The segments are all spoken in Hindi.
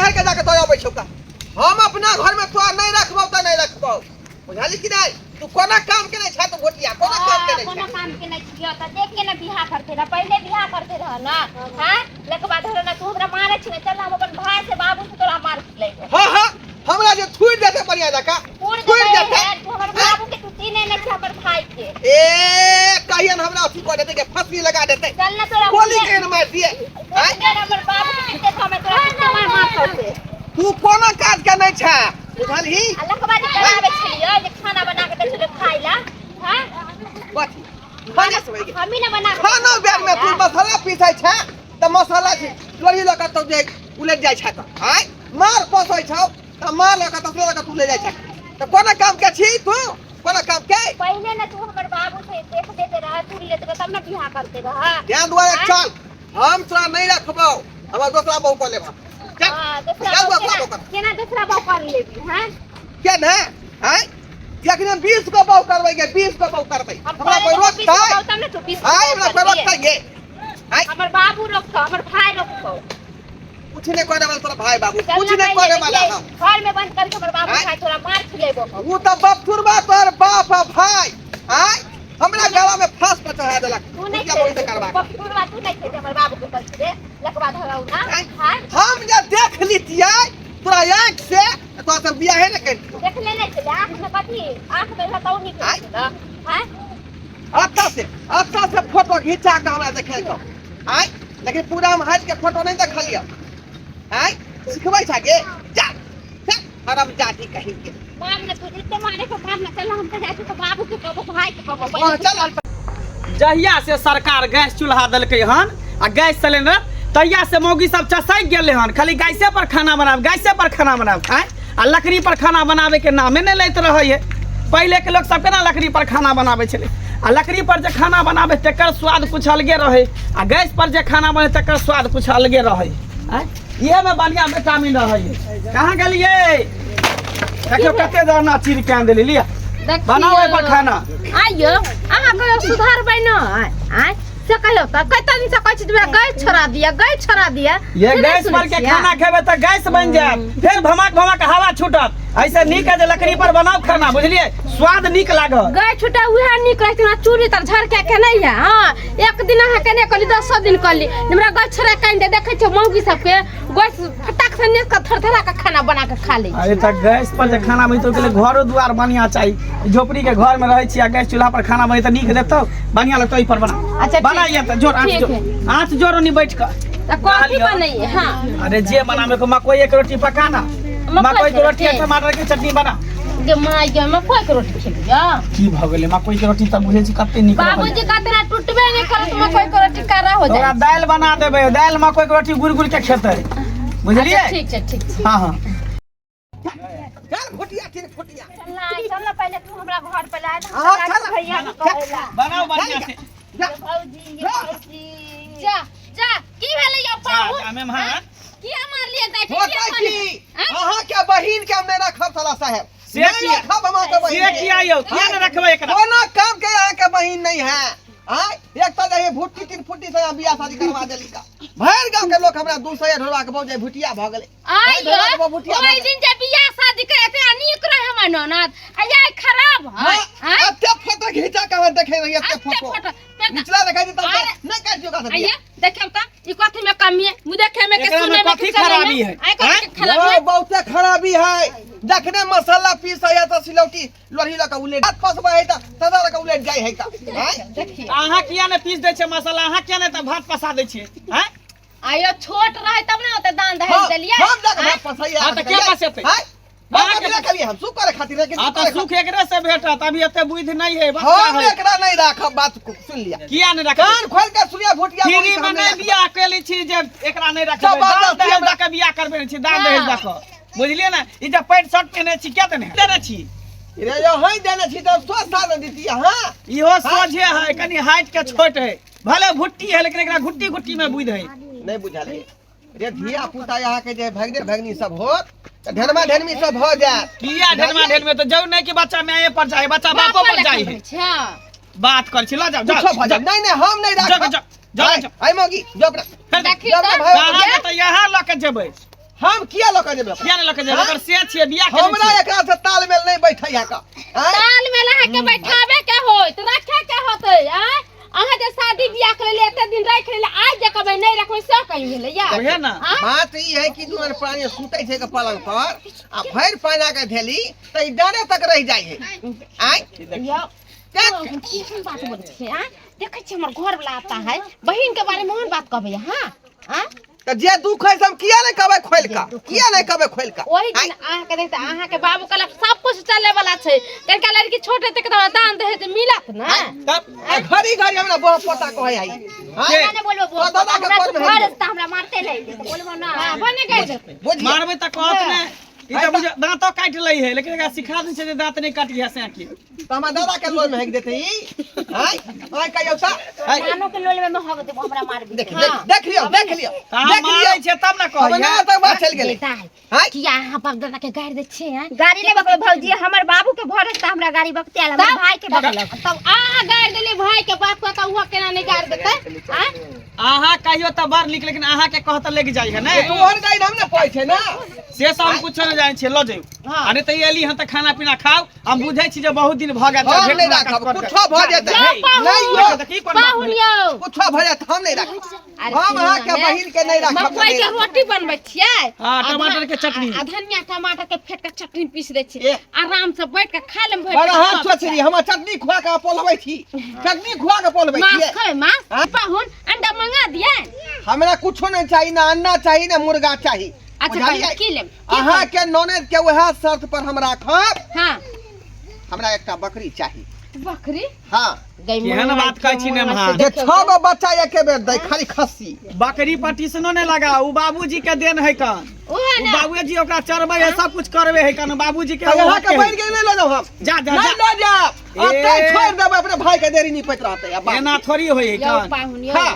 मार के जाके तो आबै छौका हम अपना घर में तो नहीं रखबौ त नहीं रखबौ बुझाली कि नहीं तू कोना काम के नहीं छ तो भोटिया कोना काम के नहीं कोना काम के नहीं छियो त देख के ना बियाह करते रह पहले बियाह करते रह ना हां लेके बाद हो ना तू हमरा मारे छी ना चल हम अपन भाई से बाबू से तोरा मार लेबो हां हमरा जे छुड़ देते बढ़िया जका छुड़ देते तू हमर बाबू के तू सीने नहीं छ हमर भाई के ए कहियन हमरा अथी कर देते के फसली लगा देते चल ना तोरा गोली के न मार दिए हां हमर बाबू के पीछे हम तोरा मार करते तू कोना काज के नहीं छ बुझलही अल्लाह के बाद करावे छलियो जे खाना बना के दे खाइला हां बाती खाना से होई हम ही ना बना खाना बैग में तू मसाला पीसै छ त मसाला छै लोरी लगा तो जे उलट जाय छ त हाय मार पसै छ त मार लगा तो लगा तू ले जाय छ त कोना काम के छी तू कोना काम के पहले ना तू हमर बाबू से देख देते रह तू लेते तब ना बियाह करते रह ध्यान दुआरे चल हम तोरा नहीं रखबौ हमरा दूसरा बहु को लेबा हां दूसरा केना दूसरा बाऊ कर लेबी हां क्या ना हैं यखने 20 को बहु करबै के 20 को बहु करबै हमरा कोई रोक छै तब ना तू 20 हाय हमरा कोई रोक छै ये हाय हमर बाबू रोक हमर भाई रोक कुछ नहीं करे वाला तोरा भाई बाबू कुछ नहीं करे वाला घर में बंद करके हमर बाबू खाए तोरा मार खिलेबो वो त बफुरबा तोर बाप भाई हाय हमरा गला में फांस पर चढ़ा देलक तू नहीं क्या बोलते करबा बफुरबा तू नहीं थे हमर बाबू के पास रे लकवा धराऊ ना हां हम जे देख लीतियै तोरा आंख से तो सब बियाह है न कर देख ले नहीं चले आंख में कथी आंख में हटाऊ नहीं कर हां अच्छा से फोटो खींचा के हमरा देखे तो हाय लेकिन पूरा हम हाथ के फोटो नहीं देखलियो हाय सिखबै छ के जा हरम जाति कहीं के मार न तू जितने मारे को मार न चल हम तो जाते तो बाबू के कहबो भाई के कहबो चल जहिया से सरकार गैस चूल्हा देलकै हन आ गैस सिलेंडर तहिया से मौगी सब चसक गेले हन खाली गैसे पर खाना बनाब गैसे पर खाना बनाब आय आ लकड़ी पर खाना बनावे के नामे नहीं लैत रहे है पहले के लोग सब केना लकड़ी पर खाना बनावे छले आ लकड़ी पर जे खाना बनावे तकर स्वाद कुछ अलगे रहे आ गैस पर जे खाना बने तकर स्वाद कुछ अलगे रहे आय ये में बढ़िया विटामिन रहे कहां गेलिए देखियो कते दाना चीर के देली लिया बनावे पर खाना आइयो अहाँ को सुधारबै न आय से कहियो त कते दिन से कहै छी तुमरा गैस छोड़ा दिया ये गैस पर के खाना खेबे त गैस बन जात फिर भमक हवा छूटत ऐसे निक है जे लकड़ी पर बनाओ खाना बुझलिए स्वाद निक लागत गैस छूटा उहे निक रहत ना चूड़ी तर झर के नहीं है हां एक दिन अहाँ के ने कली 10 दिन कली हमरा गैस छोड़ा काइन दे देखे छ मौगी सब के गैस फटाक से ने थरथरा के खाना बना के खा ले अरे त गैस पर जे खाना बनै तो के लिए घरो दुआर बढ़िया चाहिए झोपड़ी के घर में रहै छी आ गैस चूल्हा पर खाना बनै त निक देतौ बढ़िया लगतौ ई पर बना अच्छा बनाइए त जोर आठ जोर नहीं बैठ कर त कॉफी बनाइए हां अरे जे बनावे को मकई के रोटी पकाना मकई के रोटी टमाटर के चटनी बना गे माय गे मकई के रोटी खेलिया की भ गेले मकई के रोटी त बुझे छी कते निक बाबूजी कतना टूटबे नहीं करत मकई के रोटी कारा हो जाए तोरा दाल बना देबे दाल मकई के रोटी गुड़ के खेतै बुझलिए ठीक छै हां हां चल फुटिया चल पहले तू हमरा घर पे ला चल भैया के कहेला बनाओ बढ़िया से भौजी जा की भेलै या पाहु हमें हां की मार लिए दै होता की अहाँ के बहिन के हमने रखब साला साहब से रखब हम के बहिन से किया यो किया न रखबे एकरा कोनो काम के यहाँ के बहिन नहीं है हां एक तो जे भुट्टी 3 फुट्टी से बियाह शादी करवा देली का भर गांव के लोग हमरा 200 ढोलवा के बहु भुटिया भ गेले आइयो ओइ दिन जे बियाह शादी करे ते नीक रहे हमर ननद आय खराब है हां एते फोटो खींचा के हम देखे रही एते फोटो निचला देखै छी त नहीं काटियो का आइए देखब त ई कथि में कमी है मु देखे में के सुने में कथि खराबी है हैं बहुत खराबी है देखने मसाला पीस है त सिलौटी लोही लका उलेट फसबा है त सदा लका उलेट जाय है त हैं देखिए अहाँ किया ने पीस दै छै मसाला अहाँ किया ने त भात पसा दै छियै हैं आइयो छोट रहे तब ना ओते दान दहेज देलिए हम जाके भात पसाइया हां त के पसेतै हैं बात के करिए हम सुख करे खातिर लेकिन हां त सुख एकरे से भेटत अभी एते बुद्धि नहीं है हम एकरा नहीं राखब बात को सुन लिया किया ने रख कान खोल के सुनिया भुटिया फ्री में नहीं बियाह कैली छी जे एकरा नहीं रखबै दान दहेज द के बियाह करबे छी दान दहेज द के बुझलिए ना ई जे पैंट शर्ट पहने छी क्या देने देने छी रे यो हई देने छी त सोचा न दीती हां इहो सोझे है कनी हाइट के छोट है भले भुट्टी है लेकिन एकरा घुट्टी घुट्टी में बुझ है नहीं बुझाले रे धिया पुता यहाँ के जे भगने भगनी सब हो त ढेरमा ढेरमी सब हो जाए किया ढेरमा ढेर में तो जौ नहीं कि बच्चा माये पर जाए बच्चा बापो पर जाए है बात कर छी ला जाओ नहीं नहीं हम नहीं राख जाओ आई मगी जो अपना देखी जब त भाई तो यहाँ लके जेबै हम किया लोग जेबे किया न लके जेबे? ओकर से छिए बियाह के हमरा एकरा से तालमेल नहीं बैठै है का ताल में लहा के बैठाबे के होत रखे के होतै आ अहाँ जे शादी बियाह करे ले एते दिन रख ले आज जे कबै नहीं रखबै से कहि भेलै या ओहे ना बात ई है कि दुआर प्राणी सुतै छै के पलंग पर आ भैर पाना के धेली त ई डारे तक रह जाय है आय यो केहन बात बोलै छै आ देखै छी हमर घर वाला आता है बहिन के बारे में मोहन बात कहबै हां हां त जे दुख है हम किया नहीं कहबै खोल का किया नहीं कहबै खोल का ओही दिन अहाँ के देखते अहाँ के बाबू कल सब कुछ चले वाला छै कनका लड़की छोटे तक दान दे है मिलत ना तब घड़ी घड़ी हमरा बहुत पता कहै है हमरा ने बोलबो दादा के हमरा पर तो घर से हमरा मारते ले बोलबो ना हां बने गए बुझ मारबे त कहत ने ई त बुझ दांतो काट लई है लेकिन एकरा सिखा दे छै जे दांत नहीं काटी है से आखी त हमरा दादा के लोन हेक देते ई हाय हाय कहियो सा कानो के लोले में हग दे हमरा मारबी देख लियो हम मारै छै तब ना अब ना कहै तक बात चल गेलै हाय किया अहाँ बाप दादा के गाड़ दे छी हैं गाड़ी ले बकबे भौजी हमर बाबू के भरोसे त हमरा गाड़ी बकते आल हमर भाई के बकल तब अहाँ गाड़ देली भाई के बाप के त हुआ केना नहीं गाड़ देते हां अहाँ कहियो त बार लिख लेकिन अहाँ के कहत लेके जाई है ने तोहर गाड़ी हम ना पाइ छै ना से सब हम कुछ न जाय छै ल जाऊ हाँ। अरे त एली हम त खाना पीना खाऊ हम बुझै छी जे बहुत दिन भ गेल हम नहीं राखब कुछो भ जेतै नहीं यो की कोन पाहुनियो कुछो भ जात हम नहीं राखब हम अहाँ के बहिन के नहीं राखब मकई के रोटी बनबै छियै हां टमाटर के चटनी आ धनिया टमाटर के फेट के चटनी पीस दै छी ए। आराम से बैठ के खा लेम बड़ा हाथ सोचली हम चटनी खुआ के पोलबै छी चटनी खुआ के पोलबै छी मांस खाए मांस हाँ? पाहुन अंडा मंगा दिए हमरा कुछो नहीं चाहिए ना अंडा चाहिए ना मुर्गा चाहिए अच्छा पहले की लेम अहाँ के नॉनेज के वह शर्त पर हम राखब हां हमरा एकटा बकरी चाहिए बकरी हां केहन बात कहै छी ने महा जे 6 गो बच्चा एके बेर दै खाली खस्सी बकरी पटिसनो ने लगा उ बाबूजी के देन है कन ओहे उ ना बाबूजी ओकरा चरबै है सब कुछ करबे है कन बाबूजी के अहाँ के बहिन के नहीं ले जाओ हम जा जा नहीं जा ले जाओ अतै छोड़ देबै अपने भाई के देरी निपट रहतै अब एना थोड़ी होय है यो कन पाहुन यो हाँ।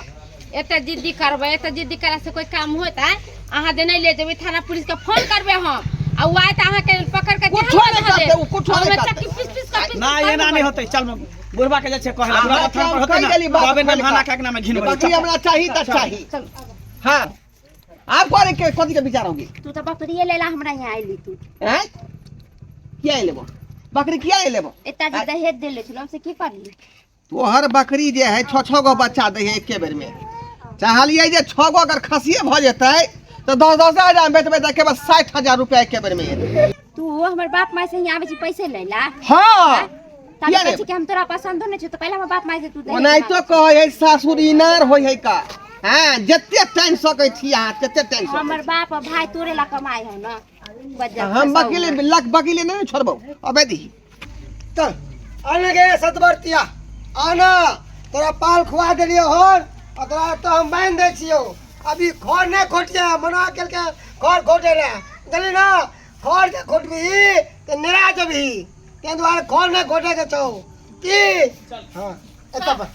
एते जिद्दी करबै एते जिद्दी करा से कोई काम होता है अहाँ दे नहीं ले जेबै थाना पुलिस के फोन करबै हम आ उ आय त अहाँ के पकड़ के कुछो नहीं करते, उ कुछो नहीं करते। चक्की पीस पीस कर ना एना नहीं होतै चल म बुढ़वा के जे छै कहला बुढ़वा अहाँ पत्थर पर होतै कहि गेली ना बात बाबे ने खोलि भाना कऽ। काकना में घिन बकरी हमरा चाहिए त चाहिए चल हां आप करे के कथि के विचार होगी तू तो बकरिए लेला हमरा यहाँ आइली तू हैं किया लेबो बकरी किया लेबो एता जे दहेज देले छलो हमसे की करली तोहर बकरी जे है 6 गो बच्चा दे है एके बेर में चाहलिए जे 6 गो अगर खसिए भ जेतै तो 10,000 में बेचबै त के बस 60,000 रुपया एके बेर में एतै तू हमर बाप माई से यहाँ आवे छी पैसे लेला हां तब किया कहै लेब? छी कि हम तोरा पसंद होने छ तो पहले हमर बाप माई से तू दे ओनाइ तो कहै है सासुर इनार होय है का हां जत्ते टाइम सकै छी अहाँ तत्ते टाइम हमर बाप और भाई तोरे ला कमाई है ना बजा हम बकीले लाख बकीले नहीं छोड़बो अबे दी चल आने गे सतवर्तिया आना तोरा पाल खुआ देलियो हन और तोरा तो हम बांध दे छियो अभी खोर ने खोटिया मना केल के खोर खोटे रे गली ना खोर के खोटबी ते निरा जबी ते द्वारा खोर ने खोटे के छौ की हां एता पर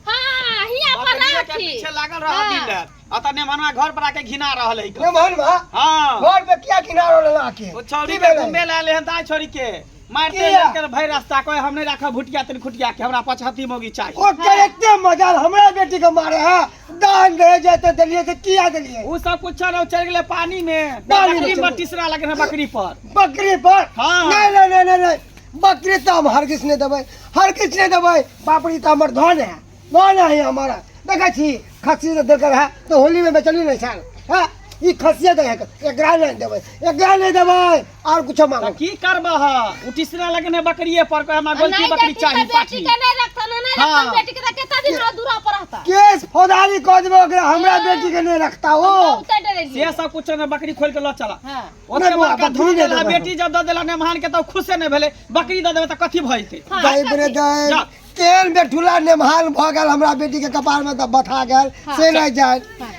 हां हिया पर बकरिया के राखी पीछे लागल रह दिन रात अतः ने मनवा घर पर आके घिना रहल है ने मन भा हां घर पे क्या किनारो लगा के ओ छौरी के घुमे लाले हन दाई छोरी के मारते किया? कर भई रास्ता कोई हम नहीं रखा भुटिया तन खुटिया के हमरा 75 मोगी चाहिए ओ करते मजाल हमरा बेटी के मारे है दान दे जाते दलिए से किया दलिए उ सब कुछ न चल गेले पानी में पानी में बकरी चल पर गेलै। तीसरा लगे है बकरी पर बकरी पर हाँ। नहीं नहीं नहीं नहीं नहीं बकरी तो हम हर किस ने देबै हर किस ने देबै बापड़ी तो हमर धन है हमारा देखै छी खस्सी से देकर है तो होली में बेचली नहीं सर हां ई खस्सिया दे एकरा नहीं देबै और कुछ मांगो त की करबह उ तीसरा लगे है बकरिए पर कोई हमरा गोलकी बकरी चाहिए बेटी पाठी के नहीं रखता ना नहीं हाँ। रखता बेटी के कितना दिन और दूरा पर रहता केस फौदारी कह देबै ओकरा हमरा बेटी के नहीं रखता हो उतर डरेली से सब कुछ न बकरी खोल के ल चला हां ओते नहीं, बड़का बकरी धन नहीं देला देबै। बेटी जब द देला ने महान के त खुशे नहीं भेले बकरी द देबे त कथि भइते दाई बरे दाई जा। केन बेठुला ने महान भ गेल हमरा बेटी के कपार में त बथा गेल हाँ। से नहीं जाए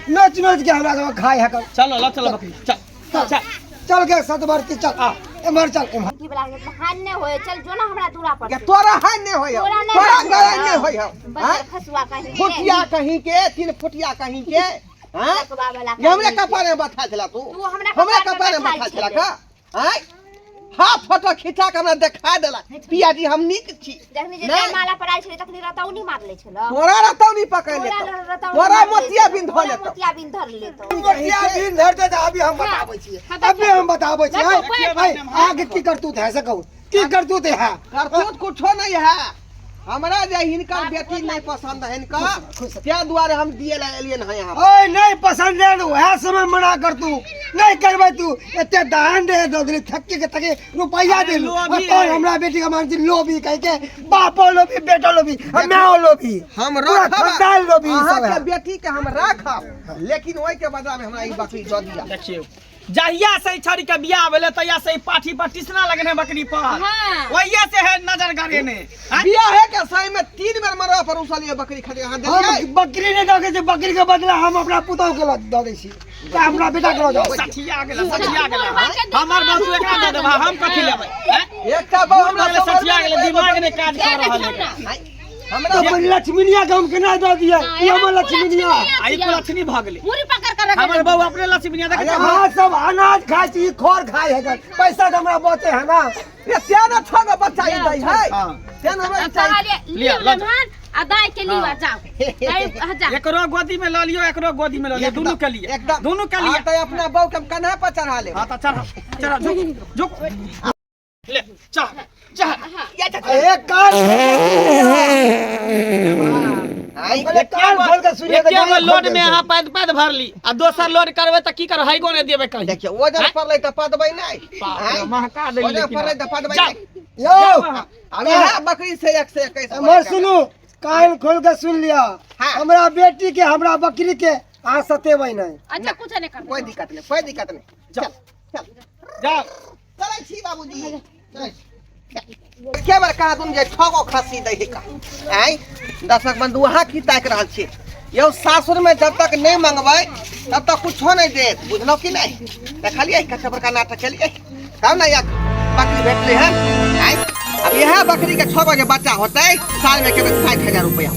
नोच नोच के हमरा के खाए है कर चलो ल चलो बकरी चल चल चल के सतवर्ती चल आ। एमर चल एमर की बला हान ने होए चल जो ना हमरा दूरा पर के तोरा है ने होय तोरा नहीं तोरा होय। गए ने होय बस खसुआ कहीं फुटिया कहीं के 3 फुटिया कहीं के हां वाला ये हमरे कपार में बैठा छला तू तू हमरा हमरे कपार कपार में में बैठा बैठा छला का हैं हाथ फोटो खिंचा के हमरा देखा देला पिया जी हम नीक छी जखनी जे नहीं। माला पर आइ छले तखनी रतौनी मार ले छलो तोरा रतौनी पकड़ ले तोरा मोतिया बिन धो ले मोतिया बिन धर ले तो मोतिया बिन धरते तो अभी हम बताबै छियै अभी हम बताबै छियै आगे की करतूत है से कहू की करतूत है करतूत कुछो नहीं है हमरा जे हिनकर बेटी नहीं पसंद है इनका त्या दुआरे हम दिए ला एलियन है यहाँ ओए नहीं पसंद है वह समय मना कर तू नहीं करबै तू एते दान दे दो दिन थक्के के थके रुपया दे लो और हमरा बेटी का मान लोभी कह के बापो लोभी बेटो लोभी माओ लोभी हम पूरा खानदान लोभी अहाँ सब के है बेटी के हम राखब लेकिन ओइ के बदला में हमरा ई बकरी दऽ दिया देखियो जहिया से छड़ी के बियाह भेले तहिया से पाठी पर टिसना लगने बकरी पर हाँ। वहिया से है नजर गारे ने बियाह है के सही में 3 बेर मरवा पर उसलिए बकरी खरीद अहाँ देलियै हम बकरी नहीं दे बकरी के बदला हम अपना पुतौ के दऽ दै छी का हमरा बेटा के दऽ दै सठिया गेला हमर बाबू एकरा दे देबा हम कथि लेबै एकटा बहु हमरा हमरा सठिया गेले दिमाग ने काज कर रहल है हमरा अपन लक्ष्मीनिया के हम केना दऽ दियै ई हमर लक्ष्मीनिया आई को लक्ष्मी भ गेले मुरी पकड़ कर रख हमर बहू अपने लक्ष्मी देख हाँ सब अनाज खाय छी खोर खाय है पैसा तो हमरा बचे है ना ये त्या न छगो बच्चा ई दै है हां त्या न हमरा चाहिए लिया, लो। आ दाई के लिए जाओ जा एकरो गोदी में ल लियो एकरो गोदी में ल लियो दोनों के लिए एकदम दोनों के लिए तो अपना बहू के हम कन्हा पर चढ़ा ले हां त चढ़ झुक ले चढ़ एक कान आई कान खोल के सुनिए एके गो लोड में अहाँ पैद भर ली आ दोसर लोड करबै त की कर हाइगो ने देबै कहीं देखियो वजन पड़लै त पदबै नहीं बाप महका दे वजन पड़लै त पदबै जा। नहीं यो अब यह बकरी से 121 मैं सुनू कान खोल के सुन लिया हाँ। हमरा बेटी के हमरा बकरी के आ सतेबै नहीं अच्छा कुछ नहीं कर कोई दिक्कत नहीं चल चल जा चलै छी बाबूजी के बार कहा तुम जे ठगो खसी दै है का आई दर्शक बंधु वहां की ताक रहल छी यौ सासुर में जब तक नहीं मंगबै तब तक कुछो नहीं दे बुझलो कि नहीं देखलिए कच्चा बड़का नाटक खेलिए तब ना यार बकरी भेटले है आई अब यह बकरी के 6 बजे बच्चा होते साल में के 60,000 रुपया